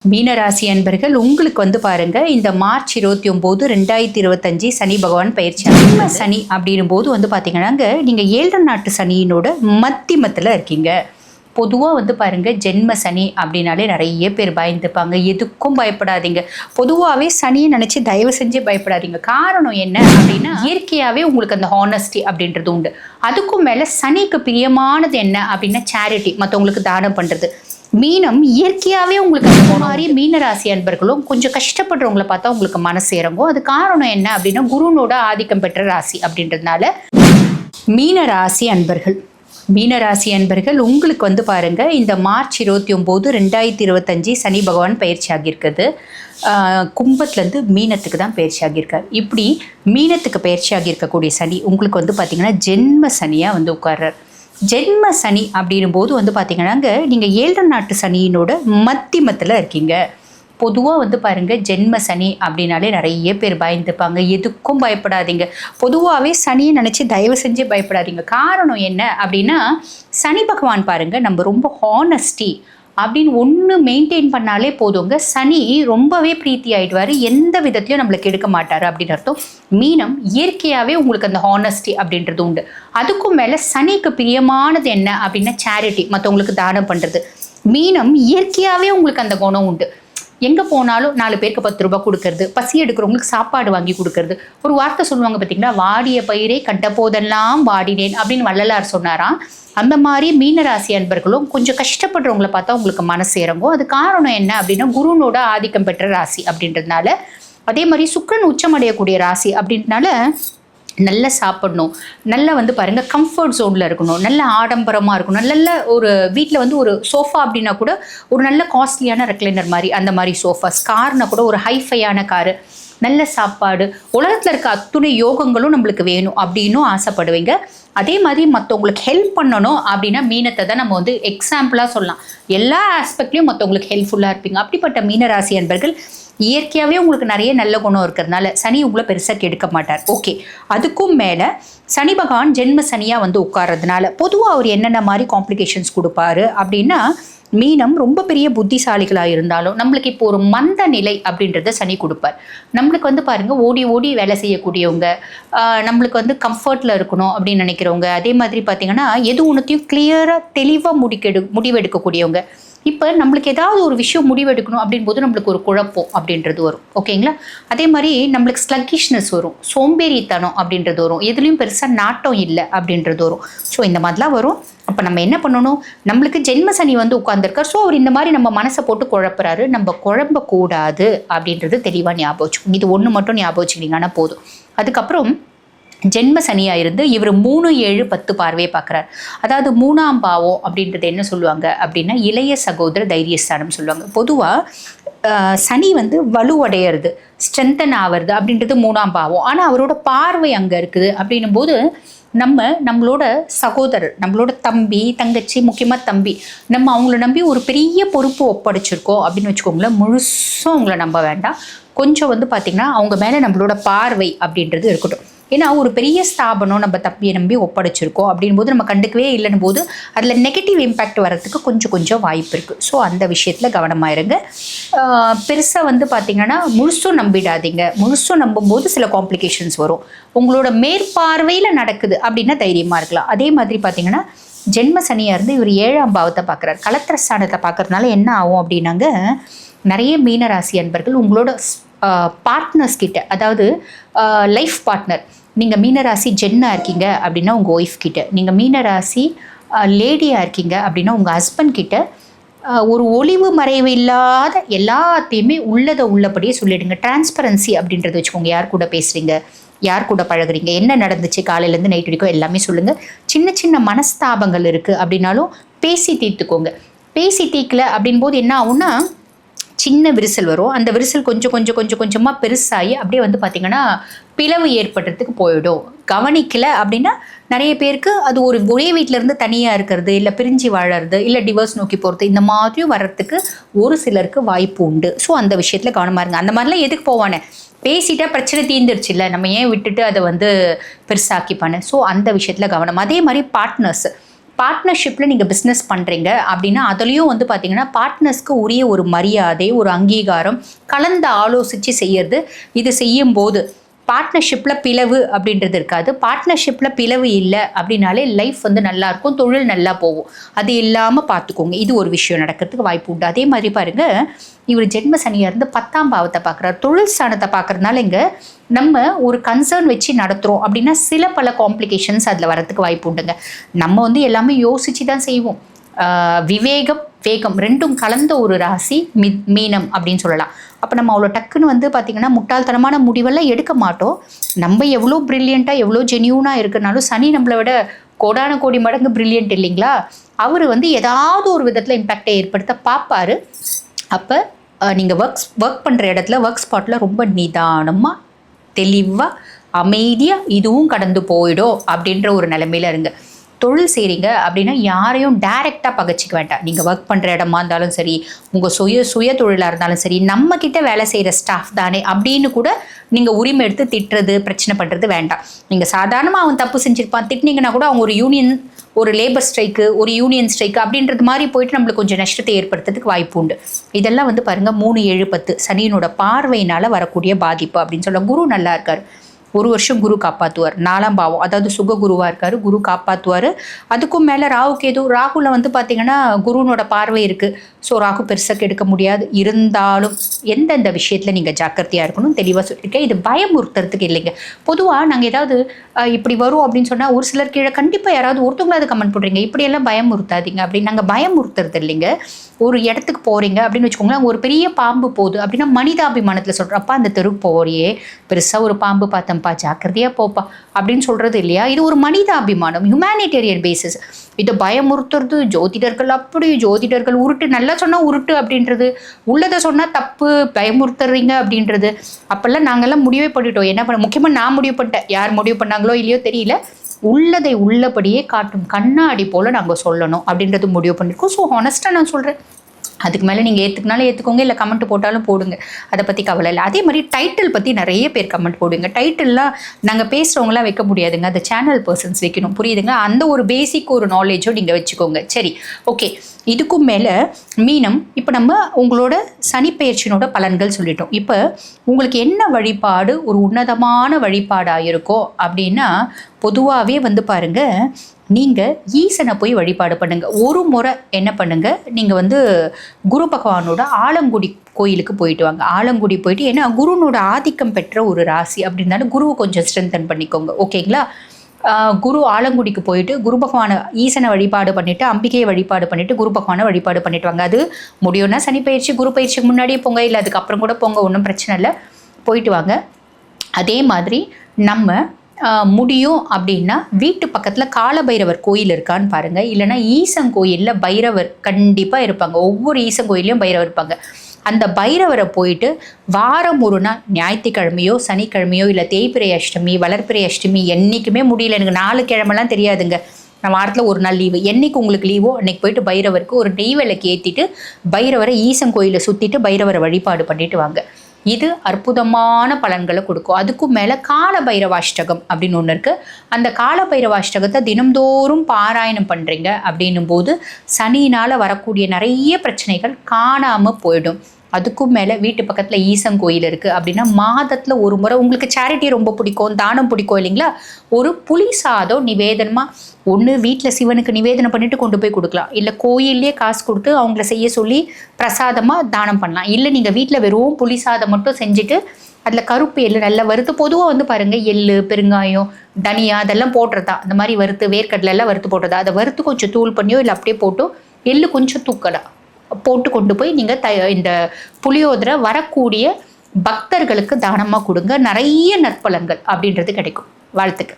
மீனராசி அன்பர்கள் உங்களுக்கு வந்து பாருங்க இந்த மார்ச் 29 2025 சனி பகவான் பயிற்சி சனி அப்படின்னும் போது வந்து பார்த்தீங்கன்னா நீங்கள் 7 நாட்டு சனியினோட மத்தியமத்தில் இருக்கீங்க. பொதுவாக வந்து பாருங்க ஜென்ம சனி அப்படின்னாலே நிறைய பேர் பயந்துப்பாங்க. எதுக்கும் பயப்படாதீங்க. பொதுவாகவே சனியை நினச்சி தயவு செஞ்சு பயப்படாதீங்க. காரணம் என்ன அப்படின்னா இயற்கையாகவே உங்களுக்கு அந்த ஹானஸ்டி அப்படின்றது உண்டு. அதுக்கும் மேலே சனிக்கு பிரியமானது என்ன அப்படின்னா சேரிட்டி, மற்றவங்களுக்கு தானம் பண்ணுறது. மீனம் இயற்கையாகவே உங்களுக்கு அந்த மாதிரி மீனராசி அன்பர்களும் கொஞ்சம் கஷ்டப்படுறவங்களை பார்த்தா உங்களுக்கு மனசு இறங்கும். அது காரணம் என்ன அப்படின்னா குருனோட ஆதிக்கம் பெற்ற ராசி அப்படின்றதுனால மீனராசி அன்பர்கள் உங்களுக்கு வந்து பாருங்க இந்த மார்ச் 29 2025 சனி பகவான் பயிற்சி ஆகியிருக்குது. கும்பத்துலேருந்து மீனத்துக்கு தான் பயிற்சி ஆகியிருக்கார். இப்படி மீனத்துக்கு பயிற்சி ஆகியிருக்கக்கூடிய சனி உங்களுக்கு வந்து பார்த்தீங்கன்னா ஜென்ம சனியாக வந்து உட்கார்றார். ஜென்ம சனி அப்படின்னும் போது வந்து பார்த்தீங்கன்னா நீங்கள் 7 நாட்டு சனியினோட மத்தியமத்தில் இருக்கீங்க. பொதுவாக வந்து பாருங்கள் ஜென்ம சனி அப்படின்னாலே நிறைய பேர் பயந்துப்பாங்க. எதுக்கும் பயப்படாதீங்க. பொதுவாகவே சனியை நினச்சி தயவு செஞ்சு பயப்படாதீங்க. காரணம் என்ன அப்படின்னா சனி பகவான் பாருங்கள் நம்ம ரொம்ப ஹானஸ்டி அப்படின்னு ஒன்று மெயின்டைன் பண்ணாலே போதுங்க. சனி ரொம்பவே பிரீத்தி ஆகிடுவார். எந்த விதத்துலையும் நம்மளுக்கு எடுக்க மாட்டார் அப்படின்னு அர்த்தம். மீனம் இயற்கையாகவே உங்களுக்கு அந்த ஹானஸ்டி அப்படின்றது உண்டு. அதுக்கும் மேலே சனிக்கு பிரியமானது என்ன அப்படின்னா சேரிட்டி, மற்றவங்களுக்கு தானம் பண்ணுறது. மீனம் இயற்கையாகவே உங்களுக்கு அந்த குணம் உண்டு. எங்கே போனாலும் 4 பேருக்கு 10 ரூபாய் கொடுக்கறது, பசி எடுக்கிறவங்களுக்கு சாப்பாடு வாங்கி கொடுக்கறது. ஒரு வார்த்தை சொல்லுவாங்க பார்த்தீங்களா, வாடிய பயிரை கண்ட போதெல்லாம் வாடினேன் அப்படின்னு வள்ளலார் சொன்னாராம். அந்த மாதிரி மீனராசி அன்பர்களும் கொஞ்சம் கஷ்டப்படுறவங்களை பார்த்தா உங்களுக்கு மனசு இறங்கும். அது காரணம் என்ன அப்படின்னா குருனோட ஆதிக்கம் பெற்ற ராசி அப்படின்றதுனால. அதே மாதிரி சுக்கிரன் உச்சமடையக்கூடிய ராசி அப்படின்றனால நல்லா சாப்பிடணும், நல்லா வந்து பாருங்கள் கம்ஃபர்ட் ஜோனில் இருக்கணும், நல்ல ஆடம்பரமாக இருக்கணும். நல்ல ஒரு வீட்டில் வந்து ஒரு சோஃபா அப்படின்னா கூட ஒரு நல்ல காஸ்ட்லியான ரெக்லைனர் மாதிரி, அந்த மாதிரி சோஃபாஸ். கார்னா கூட ஒரு ஹைஃபையான காரு, நல்ல சாப்பாடு, உலகத்தில் இருக்க அத்துணை யோகங்களும் நம்மளுக்கு வேணும் அப்படின்னும் ஆசைப்படுவீங்க. அதே மாதிரி மற்றவங்களுக்கு ஹெல்ப் பண்ணணும் அப்படின்னா மீனத்தை தான் நம்ம வந்து எக்ஸாம்பிளாக சொல்லலாம். எல்லா ஆஸ்பெக்ட்லையும் மற்றவங்களுக்கு ஹெல்ப்ஃபுல்லாக இருப்பீங்க. அப்படிப்பட்ட மீனராசி அன்பர்கள் இயற்கையாகவே உங்களுக்கு நிறைய நல்ல குணம் இருக்கிறதுனால சனி உங்களை பெருசாக கெடுக்க மாட்டார். ஓகே, அதுக்கும் மேலே சனி பகவான் ஜென்ம சனியாக வந்து உட்கார்றதுனால பொதுவாக அவர் என்னென்ன மாதிரி காம்ப்ளிகேஷன்ஸ் கொடுப்பாரு அப்படின்னா மீனம் ரொம்ப பெரிய புத்திசாலிகளாக இருந்தாலும் நம்மளுக்கு இப்போ ஒரு மந்த நிலை அப்படின்றத சனி கொடுப்பார். நம்மளுக்கு வந்து பாருங்கள் ஓடி ஓடி வேலை செய்யக்கூடியவங்க, நம்மளுக்கு வந்து கம்ஃபர்ட்டில் இருக்கணும் அப்படின்னு நினைக்கிறவங்க, அதே மாதிரி பார்த்திங்கன்னா எது ஒன்றுத்தையும் கிளியராக தெளிவாக முடிவெடுக்கக்கூடியவங்க. இப்போ நம்மளுக்கு ஏதாவது ஒரு விஷயம் முடிவெடுக்கணும் அப்படின் போது நம்மளுக்கு ஒரு குழப்பம் அப்படின்றது வரும். ஓகேங்களா? அதே மாதிரி நம்மளுக்கு ஸ்லக்கிஷ்னஸ் வரும், சோம்பேறித்தனம் அப்படின்றது வரும், எதுலேயும் பெருசாக நாட்டம் இல்லை அப்படின்றது வரும். ஸோ இந்த மாதிரிலாம் வரும். அப்போ நம்ம என்ன பண்ணணும், நம்மளுக்கு ஜென்ம சனி வந்து உட்கார்ந்துருக்கார். ஸோ அவர் இந்த மாதிரி நம்ம மனசை போட்டு குழப்புறாரு. நம்ம குழம்பக்கூடாது அப்படின்றது தெளிவாக ஞாபகம் வச்சுக்கோங்க. இது ஒன்று மட்டும் ஞாபகம் வச்சுக்கிட்டீங்கன்னா போதும். அதுக்கப்புறம் ஜென்ம சனியாக இருந்து இவர் 3, 7, 10 பார்வையை பார்க்குறார். அதாவது 3ஆம் பாவம் அப்படின்றது என்ன சொல்லுவாங்க அப்படின்னா இளைய சகோதர தைரியஸ்தானம் சொல்லுவாங்க. பொதுவாக சனி வந்து வலுவடையிறது, ஸ்ட்ரென்தன் ஆகிறது அப்படின்றது 3ஆம் பாவம். ஆனால் அவரோட பார்வை அங்கே இருக்குது அப்படின்னும் போது நம்மளோட சகோதரர், நம்மளோட தம்பி தங்கச்சி, முக்கியமாக தம்பி, நம்ம அவங்கள நம்பி ஒரு பெரிய பொறுப்பு ஒப்படைச்சிருக்கோம் அப்படின்னு வச்சுக்கோங்களேன். முழுசும் அவங்கள நம்ப வேண்டாம். கொஞ்சம் வந்து பார்த்திங்கன்னா அவங்க மேலே நம்மளோட பார்வை அப்படின்றது இருக்கட்டும். ஏன்னா ஒரு பெரிய ஸ்தாபனம் நம்ம தம்பியை நம்பி ஒப்படைச்சிருக்கோம் அப்படின் போது நம்ம கண்டுக்கவே இல்லைன்னு போது அதில் நெகட்டிவ் இம்பேக்ட் வரத்துக்கு கொஞ்சம் வாய்ப்பு இருக்குது. ஸோ அந்த விஷயத்தில் கவனமாக இருங்க. பெருசாக வந்து பார்த்திங்கன்னா முழுசும் நம்பிடாதீங்க. முழுசும் நம்பும்போது சில காம்ப்ளிகேஷன்ஸ் வரும். உங்களோட மேற்பார்வையில் நடக்குது அப்படின்னா தைரியமாக இருக்கலாம். அதே மாதிரி பார்த்திங்கன்னா ஜென்ம சனியாக இருந்து இவர் 7ஆம் பாவத்தை பார்க்குறாரு. கலத்திர ஸ்தானத்தை பார்க்குறதுனால என்ன ஆகும் அப்படின்னாங்க நிறைய மீனராசி அன்பர்கள் உங்களோட பார்ட்னர்ஸ் கிட்ட, அதாவது லைஃப் பார்ட்னர், நீங்கள் மீனராசி ஜென்னாக இருக்கீங்க அப்படின்னா உங்கள் ஒய்ஃப் கிட்ட, நீங்கள் மீனராசி லேடியாக இருக்கீங்க அப்படின்னா உங்கள் ஹஸ்பண்ட் கிட்ட ஒரு ஒளிவு மறைவு இல்லாத எல்லாத்தையுமே உள்ளதை உள்ளபடியே சொல்லிடுங்க. டிரான்ஸ்பரன்சி அப்படின்றத வச்சுக்கோங்க. யார் கூட பேசுகிறீங்க, யார் கூட பழகுறீங்க, என்ன நடந்துச்சு காலையிலேருந்து நைட் வரைக்கும் எல்லாமே சொல்லுங்கள். சின்ன மனஸ்தாபங்கள் இருக்குது அப்படின்னாலும் பேசி தீர்த்துக்கோங்க. பேசி தீர்க்கல அப்படின் போது என்ன ஆகும்னா சின்ன விரிசல் வரும். அந்த விரிசல் கொஞ்சமாக பெருசாகி அப்படியே வந்து பார்த்திங்கன்னா பிளவு ஏற்படுறதுக்கு போயிடும். கவனிக்கலை அப்படின்னா நிறைய பேருக்கு அது ஒரே வீட்டிலேருந்து தனியாக இருக்கிறது, இல்லை பிரிஞ்சு வாழறது, இல்லை டிவோர்ஸ் நோக்கி போகிறது, இந்த மாதிரியும் வர்றதுக்கு ஒரு சிலருக்கு வாய்ப்பு உண்டு. ஸோ அந்த விஷயத்தில் கவனமாக இருங்க. அந்த மாதிரிலாம் எதுக்கு போவானே, பேசிட்டா பிரச்சனை தீர்ந்துருச்சு இல்லை, நம்ம ஏன் விட்டுட்டு அதை வந்து பெருசாக்கிப்பானே. ஸோ அந்த விஷயத்தில் கவனம். அதே மாதிரி பார்ட்னர்ஷிப்பில் நீங்கள் பிஸ்னஸ் பண்ணுறீங்க அப்படின்னா அதுலேயும் வந்து பார்த்தீங்கன்னா பார்ட்னர்ஸ்க்கு உரிய ஒரு மரியாதை, ஒரு அங்கீகாரம் கலந்து ஆலோசித்து செய்யறது. இது செய்யும்போது பார்ட்னர்ஷிப்பில் பிளவு அப்படின்றது இருக்காது. பார்ட்னர்ஷிப்பில் பிளவு இல்லை அப்படின்னாலே லைஃப் வந்து நல்லாயிருக்கும், தொழில் நல்லா போகும். அது இல்லாமல் பார்த்துக்கோங்க. இது ஒரு விஷயம் நடக்கிறதுக்கு வாய்ப்பு உண்டு. அதே மாதிரி பாருங்கள், இவர் ஜென்ம சனியாக இருந்து 10ஆம் பாவத்தை பார்க்குறாரு, தொழில் ஸ்தானத்தை பார்க்குறதுனால இங்கே நம்ம ஒரு கன்சர்ன் வச்சு நடத்துகிறோம் அப்படின்னா சில பல காம்ப்ளிகேஷன்ஸ் அதில் வரத்துக்கு வாய்ப்பு உண்டுங்க. நம்ம வந்து எல்லாமே யோசித்து தான் செய்வோம். விவேகம், வேகம் ரெண்டும் கலந்த ஒரு ராசி மீனம் அப்படின்னு சொல்லலாம். அப்போ நம்ம அவ்வளோ டக்குன்னு வந்து பார்த்திங்கன்னா முட்டாள்தனமான முடிவெல்லாம் எடுக்க மாட்டோம். நம்ம எவ்வளோ ப்ரில்லியண்ட்டாக எவ்வளோ ஜென்யூனாக இருக்குனாலும் சனி நம்மளை விட கோடான கோடி மடங்கு ப்ரில்லியண்ட் இல்லைங்களா? அவர் வந்து ஏதாவது ஒரு விதத்தில் இம்பேக்டை ஏற்படுத்த பார்ப்பார். அப்போ நீங்கள் ஒர்க் பண்ணுற இடத்துல ஒர்க் ஸ்பாட்டில் ரொம்ப நிதானமாக தெளிவாக அமைதியாக இதுவும் கடந்து போயிடும் அப்படின்ற ஒரு நிலைமையில் இருங்க. தொழில் செய்கிறீங்க அப்படின்னா யாரையும் டைரெக்டாக பகச்சிக்க வேண்டாம். நீங்கள் ஒர்க் பண்ணுற இடமா இருந்தாலும் சரி, உங்கள் சுய தொழிலாக இருந்தாலும் சரி, நம்மக்கிட்ட வேலை செய்கிற ஸ்டாஃப் தானே அப்படின்னு கூட நீங்கள் உரிமை எடுத்து திட்டுறது, பிரச்சனை பண்ணுறது வேண்டாம். நீங்கள் சாதாரணமாக அவன் தப்பு செஞ்சுருப்பான், திட்டினீங்கன்னா கூட அவங்க ஒரு லேபர் ஸ்ட்ரைக்கு, ஒரு யூனியன் ஸ்ட்ரைக்கு அப்படின்றது மாதிரி போயிட்டு நம்மளுக்கு கொஞ்சம் நஷ்டத்தை ஏற்படுத்துறதுக்கு வாய்ப்பு உண்டு. இதெல்லாம் வந்து பாருங்கள் 3, 7, 10 சனியினோட பார்வையினால் வரக்கூடிய பாதிப்பு அப்படின்னு சொல்ல. குரு நல்லா இருக்கார், ஒரு வருஷம் குரு காப்பாற்றுவார். 4ஆம் பாவம், அதாவது சுககுருவாக இருக்கார், குரு காப்பாற்றுவார். அதுக்கும் மேலே ராகு கேது. ராகுல வந்து பார்த்திங்கன்னா குருனோட பார்வை இருக்குது. ஸோ ராகு பெருசாக எடுக்க முடியாது. இருந்தாலும் எந்தெந்த விஷயத்தில் நீங்கள் ஜாக்கிரதையாக இருக்கணும் தெளிவாக சொல்லியிருக்கேன். இது பயமுறுத்துறதுக்கு இல்லைங்க. பொதுவாக நாங்கள் ஏதாவது இப்படி வரும் அப்படின்னு சொன்னால் ஒரு சிலர் கீழே கண்டிப்பாக யாராவது ஒருத்தவங்களாவது கமெண்ட் பண்ணுறீங்க, இப்படியெல்லாம் பயமுறுத்தாதீங்க அப்படின்னு. நாங்கள் பயமுறுத்துறது இல்லைங்க. ஒரு இடத்துக்கு போகிறீங்க அப்படின்னு வச்சுக்கோங்களேன், ஒரு பெரிய பாம்பு போகுது அப்படின்னா மனிதாபிமானத்தில் சொல்கிறப்ப அந்த தெருவுக்கு போறியே பெருசாக ஒரு பாம்பு பார்த்தேன்ப்பா, ஜாக்கிரதையாக போப்பா அப்படின்னு சொல்கிறது இல்லையா? இது ஒரு மனிதாபிமானம், ஹியூமனிடேரியன் பேசிஸ். இதை பயமுறுத்துறது ஜோதிடர்கள் அப்படி, ஜோதிடர்கள் உருட்டு, நல்லா சொன்னால் உருட்டு அப்படின்றது, உள்ளதை சொன்னால் தப்பு, பயமுறுத்துறீங்க அப்படின்றது. அப்போல்லாம் நாங்கள்லாம் முடிவே பண்ணிட்டோம். என்ன பண்ண முக்கியமாக நான் முடிவு பண்ணிட்டேன். யார் முடிவு பண்ணாங்களோ இல்லையோ தெரியல, உள்ளதை உள்ளபடியே காட்டும் கண்ணாடி போல் நாங்கள் சொல்லணும் அப்படின்றது முடிவு பண்ணியிருக்கோம். ஸோ ஹானஸ்ட்டாக நான் சொல்கிறேன். அதுக்கு மேலே நீங்கள் ஏற்றுக்கினாலும் ஏற்றுக்கோங்க, இல்லை கமெண்ட் போட்டாலும் போடுங்க, அதை பற்றி கவலை இல்லை. அதே மாதிரி டைட்டில் பற்றி நிறைய பேர் கமெண்ட் போடுங்க. டைட்டில்லாம் நாங்கள் பேசுகிறவங்களாம் வைக்க முடியாதுங்க, அந்த சேனல் பர்சன்ஸ் வைக்கணும், புரியுதுங்க? அந்த ஒரு பேசிக் ஒரு நாலேஜும் நீங்கள் வச்சுக்கோங்க. சரி, ஓகே. இதுக்கும் மேலே மீனம், இப்போ நம்ம உங்களோட சனிப்பெயர்ச்சியினோட பலன்கள் சொல்லிட்டோம். இப்போ உங்களுக்கு என்ன வழிபாடு ஒரு உன்னதமான வழிபாடாக இருக்கோ அப்படின்னா, பொதுவாகவே வந்து பாருங்கள், நீங்கள் ஈசனை போய் வழிபாடு பண்ணுங்கள். ஒரு முறை என்ன பண்ணுங்கள், நீங்கள் வந்து குரு பகவானோட ஆலங்குடி கோயிலுக்கு போயிட்டு வாங்க. ஆலங்குடி போயிட்டு, ஏன்னா குருனோட ஆதிக்கம் பெற்ற ஒரு ராசி அப்படின்னாலும் குருவை கொஞ்சம் ஸ்ட்ரென்தன் பண்ணிக்கோங்க, ஓகேங்களா? குரு ஆலங்குடிக்கு போயிட்டு குரு பகவானை ஈசனை வழிபாடு பண்ணிவிட்டு, அம்பிகையை வழிபாடு பண்ணிவிட்டு, குரு பகவானை வழிபாடு பண்ணிட்டு வாங்க. அது முடியும்னா சனி பயிற்சி குரு பயிற்சிக்கு முன்னாடியே போங்க, இல்லை அதுக்கப்புறம் கூட போங்க, ஒன்றும் பிரச்சனை இல்லை, போயிட்டு வாங்க. அதே மாதிரி நம்ம முடியும் அப்படின்னா வீட்டு பக்கத்தில் காலபைரவர் கோயில் இருக்கான்னு பாருங்கள். இல்லைனா ஈசன் கோயிலில் பைரவர் கண்டிப்பாக இருப்பாங்க. ஒவ்வொரு ஈசன் கோயிலையும் பைரவர் இருப்பாங்க. அந்த பைரவரை போயிட்டு வாரம் ஒரு நாள், ஞாயிற்றுக்கிழமையோ சனிக்கிழமையோ இல்லை தேய்பிறை அஷ்டமி வளர்பிறை அஷ்டமி, என்றைக்குமே முடியல, எனக்கு 4 கிழமெல்லாம் தெரியாதுங்க, நான் வாரத்தில் ஒரு நாள் லீவு, என்றைக்கு உங்களுக்கு லீவோ அன்றைக்கி போயிட்டு பைரவருக்கு ஒரு நெய் விளக்கு ஏற்றிட்டு பைரவரை ஈசன் கோயிலை சுற்றிட்டு பைரவரை வழிபாடு பண்ணிட்டு வாங்க. இது அற்புதமான பலன்களை கொடுக்கும். அதுக்கும் மேலே கால பைரவாஷ்டகம் அப்படின்னு ஒன்று இருக்குது. அந்த கால பைரவாஷ்டகத்தை தினம்தோறும் பாராயணம் பண்ணுறீங்க அப்படின்னும் போது சனியினால் வரக்கூடிய நிறைய பிரச்சனைகள் காணாமல் போயிடும். அதுக்கும் மேலே வீட்டு பக்கத்தில் ஈசன் கோயில் இருக்குது அப்படின்னா மாதத்தில் ஒரு முறை, உங்களுக்கு சேரிட்டி ரொம்ப பிடிக்கும், தானம் பிடிக்கும் இல்லைங்களா, ஒரு புளி சாதம் நிவேதனமாக ஒன்று வீட்டில் சிவனுக்கு நிவேதனம் பண்ணிவிட்டு கொண்டு போய் கொடுக்கலாம், இல்லை கோயிலே காசு கொடுத்து அவங்கள செய்ய சொல்லி பிரசாதமாக தானம் பண்ணலாம். இல்லை நீங்கள் வீட்டில் வெறும் புளி சாதம் மட்டும் செஞ்சுட்டு அதில் கருப்பு எள்ளு நல்லா வறுத்து, பொதுவாக வந்து பாருங்கள் எள்ளு, பெருங்காயம், தனியா அதெல்லாம் போடுறதா, அந்த மாதிரி வறுத்து வேர்க்கடலை எல்லாம் வறுத்து போடுறதா, அதை வறுத்து கொஞ்சம் தூள் பண்ணியோ இல்லை அப்படியே போட்டோ எள்ளு கொஞ்சம் தூக்கலாம் போட்டு கொண்டு போய் நீங்கள் இந்த புளியோதரை வரக்கூடிய பக்தர்களுக்கு தானமாக கொடுங்க. நிறைய நற்பலன்கள் அப்படின்றது கிடைக்கும். வாழ்த்துக்கள்.